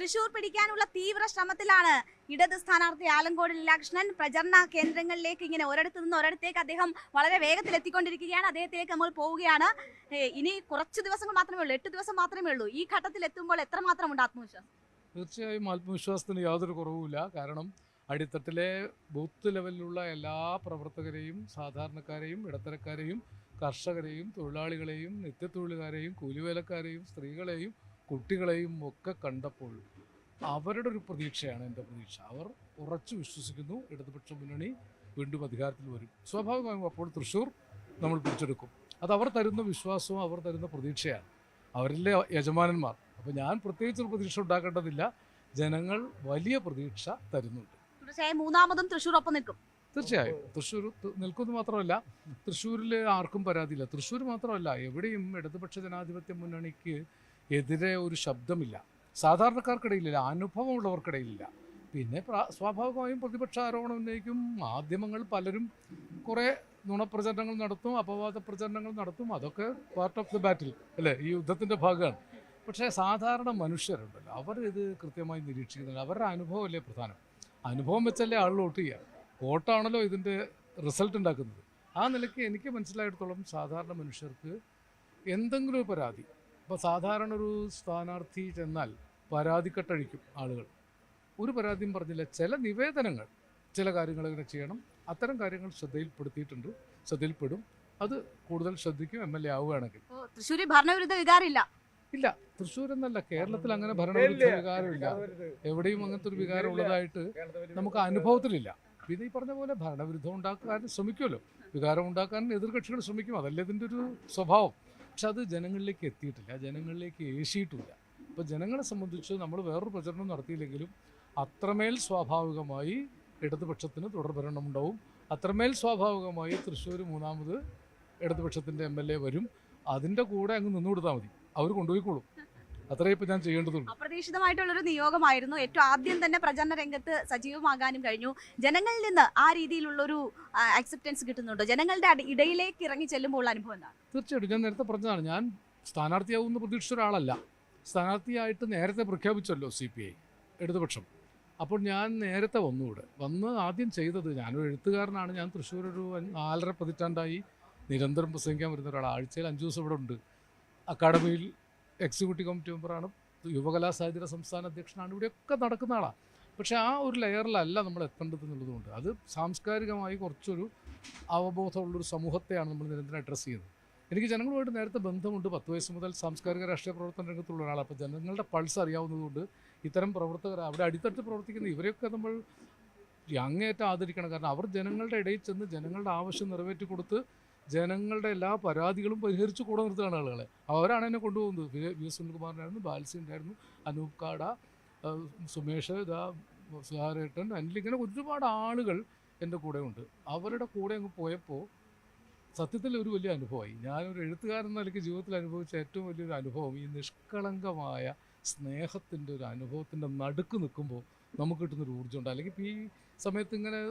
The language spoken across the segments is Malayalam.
തൃശൂർ പിടിക്കാനുള്ള തീവ്ര ശ്രമത്തിലാണ് ഇടത് സ്ഥാനാർത്ഥി ആലങ്കോട് ലീലാകൃഷ്ണൻ. പ്രചരണ കേന്ദ്രങ്ങളിലേക്ക് ഇങ്ങനെ ഒരിടത്തു നിന്ന് ഒരിടത്തേക്ക് അദ്ദേഹം വളരെ വേഗത്തിൽ എത്തിക്കൊണ്ടിരിക്കുകയാണ്. അദ്ദേഹത്തിലേക്ക് നമ്മൾ പോവുകയാണ്. ഇനി കുറച്ച് ദിവസങ്ങൾ മാത്രമേ ഉള്ളൂ, 8 ദിവസം മാത്രമേ ഉള്ളൂ. ഈ ഘട്ടത്തിൽ എത്തുമ്പോൾ എത്രമാത്രം ഉണ്ട് ആത്മവിശ്വാസം? തീർച്ചയായും ആത്മവിശ്വാസത്തിന് യാതൊരു കുറവുമില്ല. കാരണം അടിത്തട്ടിലെ ബൂത്ത് ലെവലിലുള്ള എല്ലാ പ്രവർത്തകരെയും, സാധാരണക്കാരെയും, ഇടത്തരക്കാരെയും, കർഷകരെയും, തൊഴിലാളികളെയും, നിത്യത്തൊഴിലുകാരെയും, കൂലിവേലക്കാരെയും, സ്ത്രീകളെയും, കുട്ടികളെയും ഒക്കെ കണ്ടപ്പോൾ അവരുടെ ഒരു പ്രതീക്ഷയാണ് എൻ്റെ പ്രതീക്ഷ. അവർ ഉറച്ചു വിശ്വസിക്കുന്നു ഇടതുപക്ഷ മുന്നണി വീണ്ടും അധികാരത്തിൽ വരും. സ്വാഭാവികമായും അപ്പോൾ തൃശ്ശൂർ നമ്മൾ പിടിച്ചെടുക്കും. അത് അവർ തരുന്ന വിശ്വാസവും അവർ തരുന്ന പ്രതീക്ഷയാണ്. അവരിലെ യജമാനന്മാർ. അപ്പോൾ ഞാൻ പ്രത്യേകിച്ചൊരു പ്രതീക്ഷ ഉണ്ടാക്കേണ്ടതില്ല. ജനങ്ങൾ വലിയ പ്രതീക്ഷ തരുന്നുണ്ട്. തീർച്ചയായും മൂന്നാമതും തൃശ്ശൂർ ഒപ്പം നിൽക്കും. തീർച്ചയായും തൃശ്ശൂർ നിൽക്കുന്നു മാത്രമല്ല, തൃശ്ശൂരിൽ ആർക്കും പരാതിയില്ല. തൃശ്ശൂർ മാത്രമല്ല, എവിടെയും ഇടതുപക്ഷ ജനാധിപത്യ മുന്നണിക്ക് എതിരെ ഒരു ശബ്ദമില്ല. സാധാരണക്കാർക്കിടയിലില്ല, അനുഭവമുള്ളവർക്കിടയിലില്ല. പിന്നെ സ്വാഭാവികമായും പ്രതിപക്ഷ ആരോപണം ഉന്നയിക്കും. മാധ്യമങ്ങൾ പലരും കുറേ നുണപ്രചരണങ്ങൾ നടത്തും, അപവാദ പ്രചരണങ്ങൾ നടത്തും. അതൊക്കെ പാർട്ട് ഓഫ് ദി ബാറ്റിൽ അല്ലേ, ഈ യുദ്ധത്തിൻ്റെ ഭാഗമാണ്. പക്ഷേ സാധാരണ മനുഷ്യരുണ്ടല്ലോ, അവർ ഇത് കൃത്യമായി നിരീക്ഷിക്കുന്നില്ല. അവരുടെ അനുഭവമല്ലേ പ്രധാനം. അനുഭവം വെച്ചല്ലേ ആൾ വോട്ട് ചെയ്യുക. വോട്ടാണല്ലോ ഇതിൻ്റെ റിസൾട്ട് ഉണ്ടാക്കുന്നത്. ആ നിലയ്ക്ക് എനിക്ക് മനസ്സിലായിടത്തോളം സാധാരണ മനുഷ്യർക്ക് എന്തെങ്കിലും ഒരു പരാതി, ഇപ്പോൾ സാധാരണ ഒരു സ്ഥാനാർത്ഥി ചെന്നാൽ പരാതിക്കെട്ടഴിക്കും ആളുകൾ. ഒരു പരാതിയും പറഞ്ഞില്ല. ചില നിവേദനങ്ങൾ, ചില കാര്യങ്ങൾ ഇങ്ങനെ ചെയ്യണം, അത്തരം കാര്യങ്ങൾ ശ്രദ്ധയിൽപ്പെടുത്തിയിട്ടുണ്ട്, ശ്രദ്ധയിൽപ്പെടും. അത് കൂടുതൽ ശ്രദ്ധിക്കും MLA ആവുകയാണെങ്കിൽ. തൃശ്ശൂർ ഭരണവിരുദ്ധ വികാരമില്ല. ഇല്ല, തൃശ്ശൂർ എന്നല്ല, കേരളത്തിൽ അങ്ങനെ ഭരണവിരുദ്ധ വികാരമില്ല. എവിടെയും അങ്ങനത്തെ ഒരു വികാരം ഉള്ളതായിട്ട് നമുക്ക് അനുഭവത്തിലില്ല. പിന്നെ ഈ പറഞ്ഞ പോലെ ഭരണവിരുദ്ധം ഉണ്ടാക്കാൻ ശ്രമിക്കുമല്ലോ, വികാരം ഉണ്ടാക്കാൻ എതിർകക്ഷികൾ ശ്രമിക്കും. അതല്ലേ ഇതിൻ്റെ ഒരു സ്വഭാവം. പക്ഷെ അത് ജനങ്ങളിലേക്ക് എത്തിയിട്ടില്ല, ജനങ്ങളിലേക്ക് ഏശിയിട്ടില്ല. അപ്പോൾ ജനങ്ങളെ സംബന്ധിച്ച് നമ്മൾ വേറൊരു പ്രചരണം നടത്തിയില്ലെങ്കിലും അത്രമേൽ സ്വാഭാവികമായി ഇടതുപക്ഷത്തിന് തുടർഭരണം ഉണ്ടാവും. അത്രമേൽ സ്വാഭാവികമായി തൃശ്ശൂർ മൂന്നാമത് ഇടതുപക്ഷത്തിൻ്റെ MLA വരും. അതിൻ്റെ കൂടെ അങ്ങ് നിന്നുകൊടുത്താൽ മതി, അവർ കൊണ്ടുപോയിക്കോളും. അത്രേ ഇപ്പം ഞാൻ ചെയ്യേണ്ടതുള്ളൂ. അപ്രതീക്ഷിതമായിട്ടുള്ളൊരു നിയോഗമായിരുന്നു. ഏറ്റവും ആദ്യം തന്നെ പ്രചരണ രംഗത്ത് സജീവമാകാനും കഴിഞ്ഞു. ജനങ്ങളിൽ നിന്ന് ആ രീതിയിലുള്ളൊരു അക്സെപ്റ്റൻസ് കിട്ടുന്നുണ്ടോ? ജനങ്ങളുടെ ഇടയിലേക്ക് ഇറങ്ങി ചെല്ലുമ്പോൾ അനുഭവം എന്താണ്? തീർച്ചയായിട്ടും ഞാൻ നേരത്തെ പറഞ്ഞതാണ്, ഞാൻ സ്ഥാനാർത്ഥിയാവുമെന്ന് പ്രതീക്ഷിച്ച ഒരാളല്ല. സ്ഥാനാർത്ഥിയായിട്ട് നേരത്തെ പ്രഖ്യാപിച്ചല്ലോ CPI ഇടതുപക്ഷം. അപ്പോൾ ഞാൻ നേരത്തെ വന്ന് ആദ്യം ചെയ്തത്, ഞാനൊരു എഴുത്തുകാരനാണ്. ഞാൻ തൃശ്ശൂർ ഒരു 4.5 പതിറ്റാണ്ടായി നിരന്തരം പ്രസംഗിക്കാൻ വരുന്ന ഒരാൾ. ആഴ്ചയിൽ 5 ദിവസം ഇവിടെ ഉണ്ട്. അക്കാഡമിയിൽ എക്സിക്യൂട്ടീവ് കമ്മിറ്റി മെമ്പറാണ്, യുവകലാ സാഹിത്യ സംസ്ഥാന അധ്യക്ഷനാണ്. ഇവിടെയൊക്കെ നടക്കുന്ന ആളാണ്. പക്ഷേ ആ ഒരു ലെയറിലല്ല നമ്മൾ എത്തേണ്ടത് എന്നുള്ളതുകൊണ്ട് അത് സാംസ്കാരികമായി കുറച്ചൊരു അവബോധമുള്ളൊരു സമൂഹത്തെയാണ് നമ്മൾ നിരന്തരം അഡ്രസ്സ് ചെയ്യുന്നത്. എനിക്ക് ജനങ്ങളുമായിട്ട് നേരത്തെ ബന്ധമുണ്ട്. 10 വയസ്സ് മുതൽ സാംസ്കാരിക രാഷ്ട്രീയ പ്രവർത്തന രംഗത്തുള്ള ഒരാളാണ്. അപ്പോൾ ജനങ്ങളുടെ പൾസ് അറിയാവുന്നതുകൊണ്ട് ഇത്തരം പ്രവർത്തകർ, അവിടെ അടിത്തട്ട് പ്രവർത്തിക്കുന്ന ഇവരെയൊക്കെ നമ്മൾ അങ്ങേയറ്റം ആദരിക്കണം. കാരണം അവർ ജനങ്ങളുടെ ഇടയിൽ ചെന്ന് ജനങ്ങളുടെ ആവശ്യം നിറവേറ്റി കൊടുത്ത് ജനങ്ങളുടെ എല്ലാ പരാതികളും പരിഹരിച്ച് കൂടെ നിർത്തുകയാണ് ആളുകളെ. അവരാണ് എന്നെ കൊണ്ടുപോകുന്നത്. VS സുനിൽകുമാറിനായിരുന്നു, ബാൽസി ഉണ്ടായിരുന്നു, അനൂപ് കാട, സുമേഷ്, സുഹാരേട്ടൻ, ഇങ്ങനെ ഒരുപാട് ആളുകൾ എൻ്റെ കൂടെ ഉണ്ട്. അവരുടെ കൂടെ അങ്ങ് പോയപ്പോൾ സത്യത്തിൽ ഒരു വലിയ അനുഭവമായി. ഞാനൊരു എഴുത്തുകാരൻ എന്ന നിലയ്ക്ക് ജീവിതത്തിൽ അനുഭവിച്ച ഏറ്റവും വലിയൊരു അനുഭവം ഈ നിഷ്കളങ്കമായ സ്നേഹത്തിൻ്റെ ഒരു അനുഭവത്തിൻ്റെ നടുക്ക് നിൽക്കുമ്പോൾ നമുക്ക് കിട്ടുന്നൊരു ഊർജ്ജമുണ്ട്. അല്ലെങ്കിൽ ഇപ്പോൾ ഈ സമയത്ത് ഇങ്ങനെ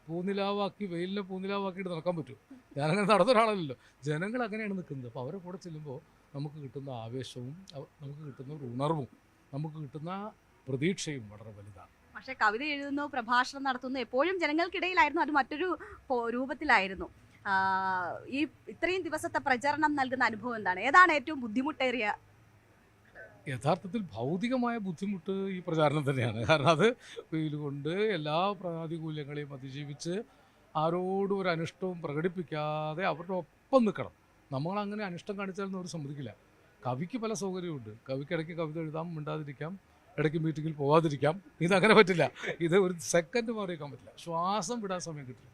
പൂനിലാവാക്കി, വെയിലിനെ പൂനിലാവാക്കിയിട്ട് നടക്കാൻ പറ്റും. ഞാനങ്ങനെ നടന്ന ഒരാളല്ലല്ലോ. ജനങ്ങൾ അങ്ങനെയാണ് നിൽക്കുന്നത്. അപ്പോൾ അവരെ കൂടെ ചെല്ലുമ്പോൾ നമുക്ക് കിട്ടുന്ന ആവേശവും നമുക്ക് കിട്ടുന്ന ഒരു ഉണർവും നമുക്ക് കിട്ടുന്ന പ്രതീക്ഷയും വളരെ വലുതാണ്. പക്ഷേ കവിത എഴുതുന്നു, പ്രഭാഷണം നടത്തുന്നു, എപ്പോഴും ജനങ്ങൾക്കിടയിലായിരുന്നു. അത് മറ്റൊരു രൂപത്തിലായിരുന്നു. ഈ ഇത്രയും ദിവസത്തെ പ്രചരണം നൽകുന്ന അനുഭവം എന്താണ്? ഏതാണ് ഏറ്റവും ബുദ്ധിമുട്ടേറിയ? യഥാർത്ഥത്തിൽ ഭൗതികമായ ബുദ്ധിമുട്ട് ഈ പ്രചാരണം തന്നെയാണ്. കാരണം അത് വെയിൽ കൊണ്ട് എല്ലാ പ്രാതികൂല്യങ്ങളെയും അതിജീവിച്ച് ആരോടും ഒരു അനിഷ്ടവും പ്രകടിപ്പിക്കാതെ അവരുടെ ഒപ്പം നിൽക്കണം. നമ്മളങ്ങനെ അനിഷ്ടം കാണിച്ചാലൊന്നും അവർ സമ്മതിക്കില്ല. കവിക്ക് പല സൗകര്യമുണ്ട്. കവിക്ക് ഇടയ്ക്ക് കവിത എഴുതാം, മിണ്ടാതിരിക്കാം, ഇടയ്ക്ക് മീറ്റിങ്ങിൽ പോകാതിരിക്കാം. ഇതങ്ങനെ പറ്റില്ല. ഇത് ഒരു സെക്കൻഡ് മാറി വയ്ക്കാൻ പറ്റില്ല. ശ്വാസം വിടാൻ സമയം കിട്ടില്ല.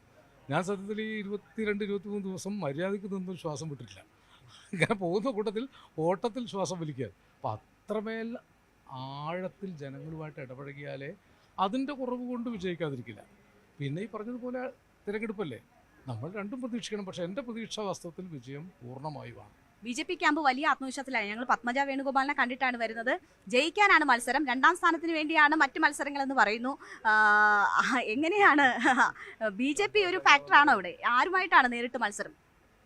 ഞാൻ സത്യത്തിൽ ഈ 22-23 ദിവസം മര്യാദയ്ക്ക് നിന്നും ശ്വാസം വിട്ടിട്ടില്ല. ഇങ്ങനെ പോകുന്ന കൂട്ടത്തിൽ ഓട്ടത്തിൽ ശ്വാസം വലിക്കുക. അപ്പം അത്രമേൽ ആഴത്തിൽ ജനങ്ങളുമായിട്ട് ഇടപഴകിയാലേ അതിൻ്റെ കുറവ് കൊണ്ട് വിജയിക്കാതിരിക്കില്ല. പിന്നെ ഈ പറഞ്ഞതുപോലെ തിരഞ്ഞെടുപ്പല്ലേ, നമ്മൾ രണ്ടും പ്രതീക്ഷിക്കണം. പക്ഷേ എൻ്റെ പ്രതീക്ഷ വാസ്തവത്തിൽ വിജയം പൂർണ്ണമായുമാണ്. BJP ക്യാമ്പ് വലിയ ആത്മവിശ്വാസത്തിലാണ്. ഞങ്ങൾ പത്മജ വേണുഗോപാലിനെ കണ്ടിട്ടാണ് വരുന്നത്. ജയിക്കാനാണ് മത്സരം, 2ാം സ്ഥാനത്തിന് വേണ്ടിയാണ് മറ്റു മത്സരങ്ങളെന്ന് പറയുന്നു. എങ്ങനെയാണ് BJP ഒരു ഫാക്ടറാണോ ഇവിടെ? ആരുമായിട്ടാണ് നേരിട്ട് മത്സരം?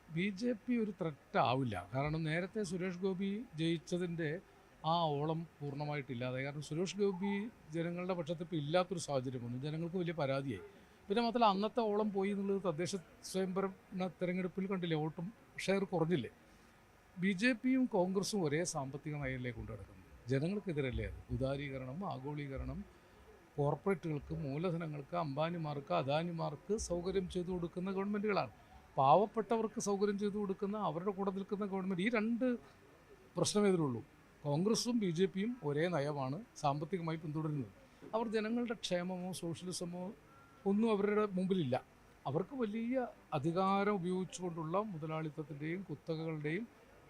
BJP ഒരു ത്രെറ്റ് ആവില്ല. കാരണം നേരത്തെ സുരേഷ് ഗോപി ജയിച്ചതിൻ്റെ ആ ഓളം പൂർണ്ണമായിട്ടില്ലാതെ. കാരണം സുരേഷ് ഗോപി ജനങ്ങളുടെ പക്ഷത്ത് ഇപ്പോൾ ഇല്ലാത്തൊരു സാഹചര്യം വന്നു. ജനങ്ങൾക്ക് വലിയ പരാതിയായി. പിന്നെ മാത്രമല്ല അന്നത്തെ ഓളം പോയി എന്നുള്ളത് തദ്ദേശ സ്വയംഭരണ തെരഞ്ഞെടുപ്പിൽ കണ്ടില്ലേ, വോട്ടും ഷെയർ കുറഞ്ഞില്ലേ. BJPയും കോൺഗ്രസും ഒരേ സാമ്പത്തിക നയത്തിലേക്ക് കൊണ്ടു നടക്കുന്നത്. ജനങ്ങൾക്കെതിരല്ലേ അത്. ഉദാരീകരണം, ആഗോളീകരണം, കോർപ്പറേറ്റുകൾക്ക്, മൂലധനങ്ങൾക്ക്, അംബാനിമാർക്ക്, അദാനിമാർക്ക് സൗകര്യം ചെയ്തു കൊടുക്കുന്ന ഗവൺമെൻറ്റുകളാണ്. പാവപ്പെട്ടവർക്ക് സൗകര്യം ചെയ്തു കൊടുക്കുന്ന, അവരുടെ കൂടെ നിൽക്കുന്ന ഗവൺമെൻറ്. ഈ രണ്ട് പ്രശ്നമേ ഇതിലുള്ളൂ. കോൺഗ്രസും BJPയും ഒരേ നയമാണ് സാമ്പത്തികമായി പിന്തുടരുന്നത്. അവർ ജനങ്ങളുടെ ക്ഷേമമോ സോഷ്യലിസമോ ഒന്നും അവരുടെ മുമ്പിലില്ല. അവർക്ക് വലിയ അധികാരം ഉപയോഗിച്ചുകൊണ്ടുള്ള മുതലാളിത്തത്തിൻ്റെയും കുത്തകകളുടെയും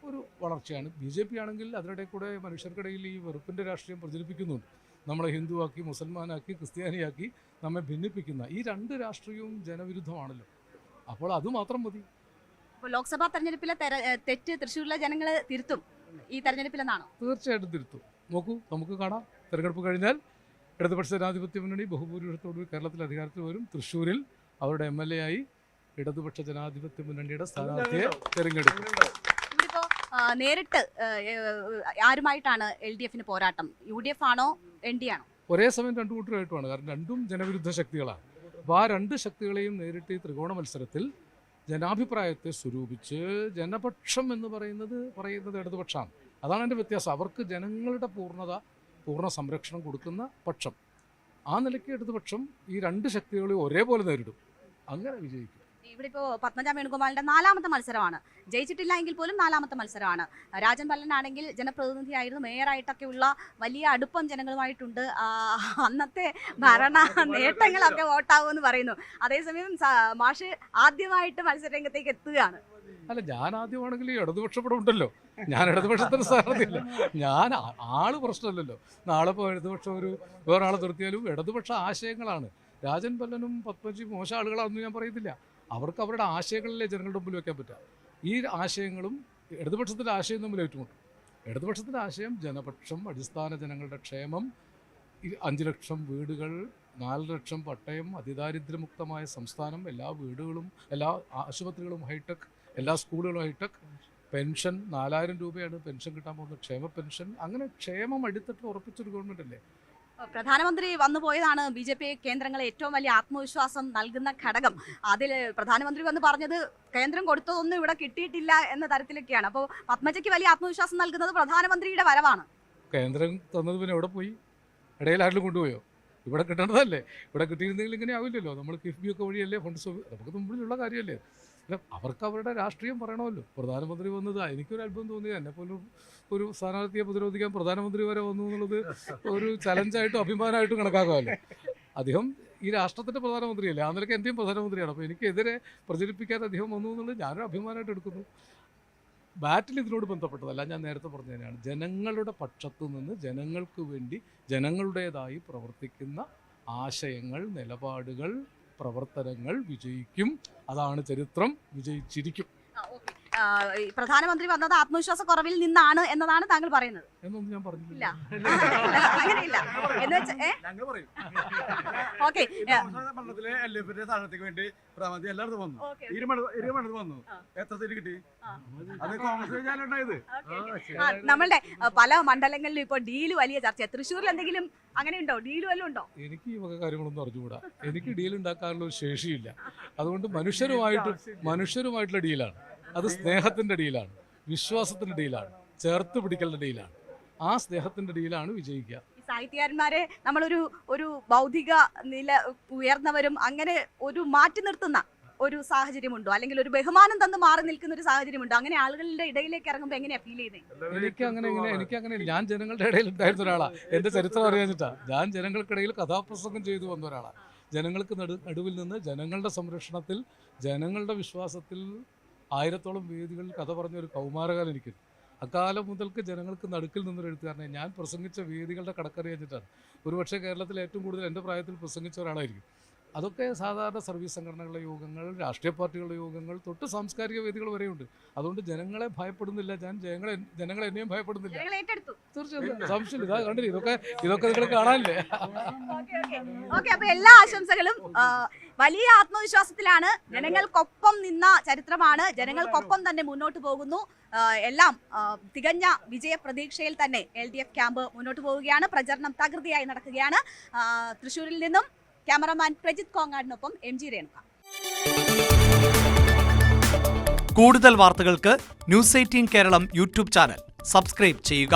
ഒരു വളർച്ചയാണ്. BJP ആണെങ്കിൽ അതിനിടെ കൂടെ മനുഷ്യർക്കിടയിൽ ഈ വെറുപ്പിൻ്റെ രാഷ്ട്രീയം പ്രചരിപ്പിക്കുന്നുണ്ട്. നമ്മളെ ഹിന്ദുവാക്കി, മുസൽമാനാക്കി, ക്രിസ്ത്യാനിയാക്കി നമ്മെ ഭിന്നിപ്പിക്കുന്ന ഈ രണ്ട് രാഷ്ട്രീയവും ജനവിരുദ്ധമാണല്ലോ. അപ്പോൾ അതുമാത്രം മതി. അപ്പോൾ ലോക്സഭാ തെരഞ്ഞെടുപ്പിലെ തെറ്റ് തൃശ്ശൂരിലെ ജനങ്ങൾ തിരുത്തും ഈ തെരഞ്ഞെടുപ്പിലെന്നാണോ? തീർച്ചയായിട്ടും തിരുത്തും. നോക്കൂ, നമുക്ക് കാണാം. തെരഞ്ഞെടുപ്പ് കഴിഞ്ഞാൽ ഇടതുപക്ഷ ജനാധിപത്യ മുന്നണി ബഹുഭൂരിപക്ഷത്തോട് കേരളത്തിൽ അധികാരത്തിൽ വരും. തൃശ്ശൂരിൽ അവരുടെ MLA ആയി ഇടതുപക്ഷ ജനാധിപത്യ മുന്നണിയുടെ സ്ഥാനാർത്ഥിയെ തിരഞ്ഞെടുക്കും. ഇവിടിപ്പോ നേരിട്ട് ആരുമായിട്ടാണ് LDFന് പോരാട്ടം? UDF ആണോ ND ആണോ? ഒരേ സമയം രണ്ടു കൂട്ടരായിട്ടുമാണ്. കാരണം രണ്ടും ജനവിരുദ്ധ ശക്തികളാണ്. അപ്പോൾ ആ രണ്ട് ശക്തികളെയും നേരിട്ട് ഈ ത്രികോണ മത്സരത്തിൽ ജനാഭിപ്രായത്തെ സ്വരൂപിച്ച് ജനപക്ഷം എന്ന് പറയുന്നത് ഇടതുപക്ഷമാണ്. അതാണ് എൻ്റെ വ്യത്യാസം. അവർക്ക് ജനങ്ങളുടെ പൂർണ്ണ സംരക്ഷണം കൊടുക്കുന്ന പക്ഷം. ആ നിലയ്ക്ക് ഇടതുപക്ഷം ഈ രണ്ട് ശക്തികളെയും ഒരേപോലെ നേരിടും. അങ്ങനെ വിജയിക്കും. ഇവിടെ ഇപ്പോൾ പത്മജ വേണുഗോപാലിന്റെ 4ാമത്തെ മത്സരമാണ്. ജയിച്ചിട്ടില്ല എങ്കിൽ പോലും 4ാമത്തെ മത്സരമാണ്. രാജൻ പല്ലനാണെങ്കിൽ ജനപ്രതിനിധിയായിരുന്നു, മേയറായിട്ടൊക്കെയുള്ള വലിയ അടുപ്പം ജനങ്ങളുമായിട്ടുണ്ട്. അന്നത്തെ ഭരണ നേട്ടങ്ങളൊക്കെ വോട്ടാവുമെന്ന് പറയുന്നു. അതേസമയം മാഷ് ആദ്യമായിട്ട് മത്സരരംഗത്തേക്ക് എത്തുകയാണ്. അല്ല, ഞാൻ ആദ്യമാണെങ്കിൽ ഇടതുപക്ഷം ഇവിടെ ഉണ്ടല്ലോ. ഞാൻ ഇടതുപക്ഷത്തിന് സ്ഥാനത്തില്ല. ഞാൻ ആള് പ്രശ്നമല്ലല്ലോ. നാളെ ഇപ്പോൾ ഇടതുപക്ഷം വേറെ ആളെ നിർത്തിയാലും ഇടതുപക്ഷ ആശയങ്ങളാണ്. രാജൻ പല്ലനും പത്മജിയും മോശം ആളുകളാണെന്ന് ഞാൻ പറയുന്നില്ല. അവർക്ക് അവരുടെ ആശയങ്ങളിലെ ജനങ്ങളുടെ മുമ്പിൽ വയ്ക്കാൻ പറ്റുക. ഈ ആശയങ്ങളും ഇടതുപക്ഷത്തിൻ്റെ ആശയം തമ്മിൽ ഏറ്റുമുട്ടും. ഇടതുപക്ഷത്തിൻ്റെ ആശയം ജനപക്ഷം, അടിസ്ഥാന ജനങ്ങളുടെ ക്ഷേമം, 5 ലക്ഷം വീടുകൾ, 4 ലക്ഷം പട്ടയം, അതിദാരിദ്ര്യമുക്തമായ സംസ്ഥാനം, എല്ലാ വീടുകളും, എല്ലാ ആശുപത്രികളും ഹൈടെക്, എല്ലാ സ്കൂളുകളും ഹൈടെക്, പെൻഷൻ 4000 രൂപയാണ് പെൻഷൻ കിട്ടാൻ പോകുന്നത്, ക്ഷേമ പെൻഷൻ. അങ്ങനെ ക്ഷേമം അടിത്തട്ട് ഉറപ്പിച്ചൊരു ഗവൺമെൻറ് അല്ലേ. പ്രധാനമന്ത്രി വന്നു പോയതാണ് BJP കേന്ദ്രങ്ങളെ ഏറ്റവും വലിയ ആത്മവിശ്വാസം നൽകുന്ന ഘടകം. അതിൽ പ്രധാനമന്ത്രി വന്ന് പറഞ്ഞത് കേന്ദ്രം കൊടുത്തതൊന്നും ഇവിടെ കിട്ടിയിട്ടില്ല എന്ന തരത്തിലൊക്കെയാണ്. അപ്പോൾ പത്മജയ്ക്ക് വലിയ ആത്മവിശ്വാസം നൽകുന്നത് പ്രധാനമന്ത്രിയുടെ വരവാണ്. കേന്ദ്രം തന്നത് പിന്നെ എവിടെ പോയി? ഇടയിൽ ആരെങ്കിലും കൊണ്ടുപോയോ? ഇവിടെ കിട്ടേണ്ടതല്ലേ. ഇവിടെ കിട്ടിയിരുന്നെങ്കിൽ ഇങ്ങനെ ആവില്ലല്ലോ. നമ്മൾ കിഫ്ബി ഒക്കെ വഴിയല്ലേ ഫണ്ട് നമുക്ക് മുമ്പിലുള്ള കാര്യമല്ലേ. അവർക്ക് അവരുടെ രാഷ്ട്രീയം പറയണമല്ലോ. പ്രധാനമന്ത്രി വന്നത് എനിക്കൊരു അത്ഭുതം തോന്നിയത്. എന്നെപ്പോലും ഒരു സ്ഥാനാർത്ഥിയെ പ്രതിരോധിക്കാൻ പ്രധാനമന്ത്രി വരെ വന്നു എന്നുള്ളത് ഒരു ചലഞ്ചായിട്ടും അഭിമാനമായിട്ടും കണക്കാക്കാമല്ലോ. അദ്ദേഹം ഈ രാഷ്ട്രത്തിൻ്റെ പ്രധാനമന്ത്രിയല്ലേ. ആ നിലയ്ക്ക് എൻ്റെയും പ്രധാനമന്ത്രിയാണ്. അപ്പോൾ എനിക്കെതിരെ പ്രചരിപ്പിക്കാൻ അദ്ദേഹം വന്നു എന്നുള്ളത് ഞാനൊരു അഭിമാനമായിട്ട് എടുക്കുന്നു. ബാറ്റിൽ ഇതിനോട് ബന്ധപ്പെട്ടതല്ല. ഞാൻ നേരത്തെ പറഞ്ഞതിനാണ്. ജനങ്ങളുടെ പക്ഷത്തു നിന്ന് ജനങ്ങൾക്ക് വേണ്ടി ജനങ്ങളുടേതായി പ്രവർത്തിക്കുന്ന ആശയങ്ങൾ, നിലപാടുകൾ, പ്രവർത്തനങ്ങൾ വിജയിക്കും. അതാണ് ചരിത്രം. വിജയിച്ചിരിക്കും. പ്രധാനമന്ത്രി വന്നത് ആത്മവിശ്വാസ കുറവിൽ നിന്നാണ് എന്നതാണ് താങ്കൾ പറയുന്നത്. എന്നൊന്നും ഞാൻ പറഞ്ഞില്ല. അങ്ങനെയില്ല. ഓക്കെ, വേണ്ടി എല്ലായിടത്തും വന്നു. എത്ര സീറ്റ് കിട്ടി? അത് കോൺഗ്രസ്. നമ്മളുടെ പല മണ്ഡലങ്ങളിലും ഇപ്പോൾ ഡീല് വലിയ ചർച്ച. തൃശ്ശൂരിൽ എന്തെങ്കിലും അങ്ങനെ ഉണ്ടോ? ഡീല് വല്ലതും ഉണ്ടോ? എനിക്ക് ഈ വക കാര്യങ്ങളൊന്നും അറിഞ്ഞുകൂടാ. എനിക്ക് ഡീൽ ഉണ്ടാക്കാനുള്ള ഒരു ശേഷിയില്ല. അതുകൊണ്ട് മനുഷ്യരുമായിട്ടുള്ള ഡീലാണ്. അത് സ്നേഹത്തിൻ്റെ ഡീലാണ്, വിശ്വാസത്തിൻ്റെ ഡീലാണ്, ചേർത്ത് പിടിക്കലിൻ്റെ ഡീലാണ്. ആ സ്നേഹത്തിൻ്റെ ഡീലാണ് വിജയിക്കുക. സാഹിത്യകാരന്മാരെ നമ്മളൊരു ബൗദ്ധിക നില ഉയർന്നവരും അങ്ങനെ ഒരു മാറ്റി നിർത്തുന്ന ഒരു സാഹചര്യമുണ്ടോ? അല്ലെങ്കിൽ ഒരു ബഹുമാനം തന്ന് മാറി നിൽക്കുന്ന ഒരു സാഹചര്യമുണ്ടോ? അങ്ങനെ ആളുകളുടെ ഇടയിലേക്ക് ഇറങ്ങുമ്പോൾ എങ്ങനെയാ ഫീൽ ചെയ്യുന്നത്? എനിക്കങ്ങനെ ഞാൻ ജനങ്ങളുടെ ഇടയിൽ ഉണ്ടായിരുന്ന ഒരാളാണ്. എൻ്റെ ചരിത്രം അറിയാഞ്ഞിട്ടാ. ഞാൻ ജനങ്ങൾക്കിടയിൽ കഥാപ്രസംഗം ചെയ്തു വന്ന ഒരാളാണ്. ജനങ്ങൾക്ക് നടുവിൽ നിന്ന് ജനങ്ങളുടെ സംരക്ഷണത്തിൽ, ജനങ്ങളുടെ വിശ്വാസത്തിൽ 1000ഓളം വേദികളിൽ കഥ പറഞ്ഞ ഒരു കൗമാരകാലം എനിക്കുണ്ട്. അക്കാലം മുതൽക്ക് ജനങ്ങൾക്ക് നടുക്കിൽ നിന്നൊരു എഴുത്തുകാരനെ ഞാൻ പ്രസംഗിച്ച വേദികളുടെ കണക്കറിയാഞ്ഞിട്ടാണ്. ഒരുപക്ഷെ കേരളത്തിൽ ഏറ്റവും കൂടുതൽ എൻ്റെ പ്രായത്തിൽ പ്രസംഗിച്ച ഒരാളായിരിക്കും. അതൊക്കെ സാധാരണ സർവീസ് സംഘടനകളുടെ യോഗങ്ങൾ, രാഷ്ട്രീയ പാർട്ടികളുടെ യോഗങ്ങൾ തൊട്ട് സാംസ്കാരിക വേദികൾ വരെയുണ്ട്. അതുകൊണ്ട് ജനങ്ങളെ ഭയപ്പെടുന്നില്ല ഞാൻ. ജനങ്ങളെ എന്നെയും ഭയപ്പെടുന്നില്ല. തീർച്ചയായും സംശയം. ഇതാ കണ്ടില്ല, ഇതൊക്കെ നിങ്ങൾ കാണാനില്ലേ. ഓക്കെ, അപ്പൊ എല്ലാ ആശംസകളും. വലിയ ആത്മവിശ്വാസത്തിലാണ്. ജനങ്ങൾക്കൊപ്പം നിന്ന ചരിത്രമാണ്. ജനങ്ങൾക്കൊപ്പം തന്നെ മുന്നോട്ട് പോകുന്നു. എല്ലാം തികഞ്ഞ വിജയ പ്രതീക്ഷയിൽ തന്നെ LDF ക്യാമ്പ് മുന്നോട്ട് പോവുകയാണ്. പ്രചരണം തകൃതിയായി നടക്കുകയാണ്. തൃശ്ശൂരിൽ നിന്നും ക്യാമറമാൻ പ്രജിത് കോങ്ങാടിനൊപ്പം MG രേണുക. കൂടുതൽ വാർത്തകൾക്ക് News 18 Keralam YouTube channel subscribe ചെയ്യുക.